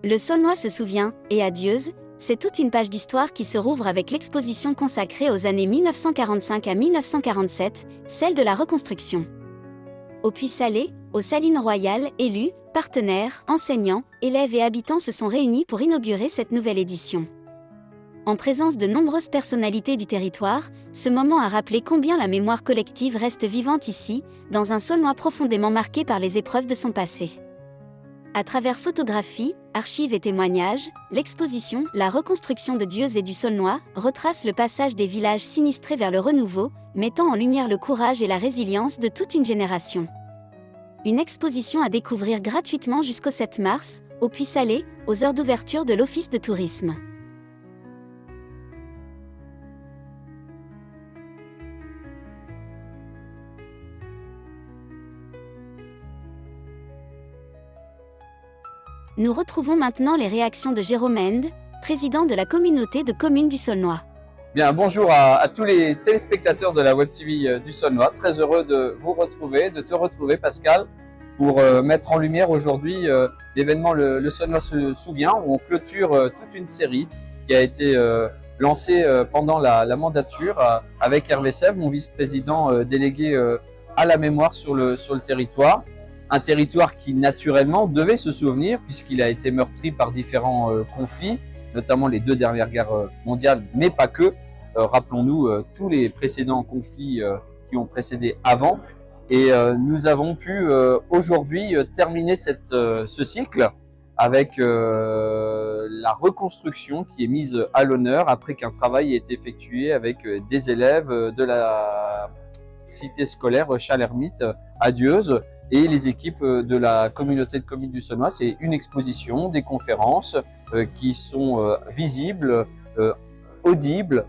Le Saulnois se souvient, et Adieuse, c'est toute une page d'histoire qui se rouvre avec l'exposition consacrée aux années 1945 à 1947, celle de la reconstruction. Au Puy-Salé, aux Salines Royales, élus, partenaires, enseignants, élèves et habitants se sont réunis pour inaugurer cette nouvelle édition. En présence de nombreuses personnalités du territoire, ce moment a rappelé combien la mémoire collective reste vivante ici, dans un Saulnois profondément marqué par les épreuves de son passé. À travers photographies, archives et témoignages, l'exposition « La reconstruction de Dieuze et du Saulnois » retrace le passage des villages sinistrés vers le renouveau, mettant en lumière le courage et la résilience de toute une génération. Une exposition à découvrir gratuitement jusqu'au 7 mars, au Puy-Salé, aux heures d'ouverture de l'Office de tourisme. Nous retrouvons maintenant les réactions de Jérôme Ende, président de la communauté de communes du Saulnois. Bien, bonjour à tous les téléspectateurs de la Web TV du Saulnois. Très heureux de vous retrouver, de te retrouver Pascal, pour mettre en lumière aujourd'hui l'événement Le Saulnois se souvient, où on clôture toute une série qui a été lancée pendant la mandature avec Hervé Sèvres, mon vice-président délégué à la mémoire sur le territoire. Un territoire qui naturellement devait se souvenir puisqu'il a été meurtri par différents conflits, notamment les 2 dernières guerres mondiales, mais pas que. Rappelons-nous tous les précédents conflits qui ont précédé avant. Et nous avons pu aujourd'hui terminer ce cycle avec la reconstruction qui est mise à l'honneur après qu'un travail ait été effectué avec des élèves de la cité scolaire Chalhermite à Dieuze et les équipes de la communauté de communes du Saulnois. C'est une exposition, des conférences qui sont visibles, audibles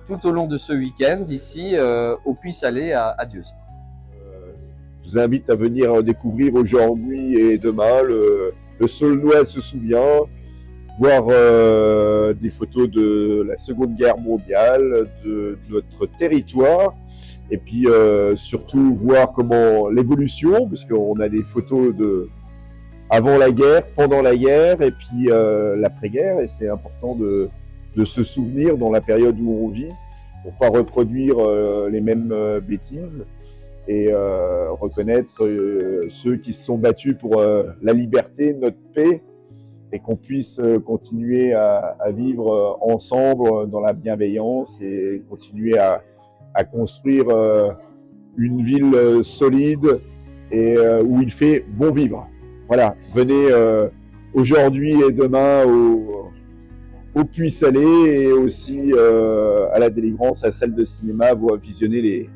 tout au long de ce week-end d'ici au Puy-Salé à Dieuze. Je vous invite à venir découvrir aujourd'hui et demain le Saulnois se souvient, voir des photos de la Seconde Guerre mondiale, de notre territoire, et puis surtout voir comment l'évolution, parce qu'on a des photos de avant la guerre, pendant la guerre, et puis l'après-guerre, et c'est important de se souvenir dans la période où on vit, pour pas reproduire les mêmes bêtises, et reconnaître ceux qui se sont battus pour la liberté, notre paix, et qu'on puisse continuer à vivre ensemble dans la bienveillance et continuer à construire une ville solide et où il fait bon vivre. Voilà, venez aujourd'hui et demain au Puy-Salé et aussi à la Délivrance, à la salle de cinéma, vous visionner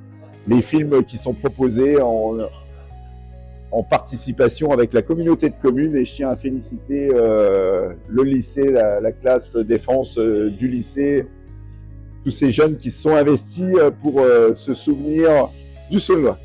les films qui sont proposés en participation avec la communauté de communes. Et je tiens à féliciter le lycée, la classe défense du lycée, tous ces jeunes qui se sont investis pour se souvenir du Saulnois.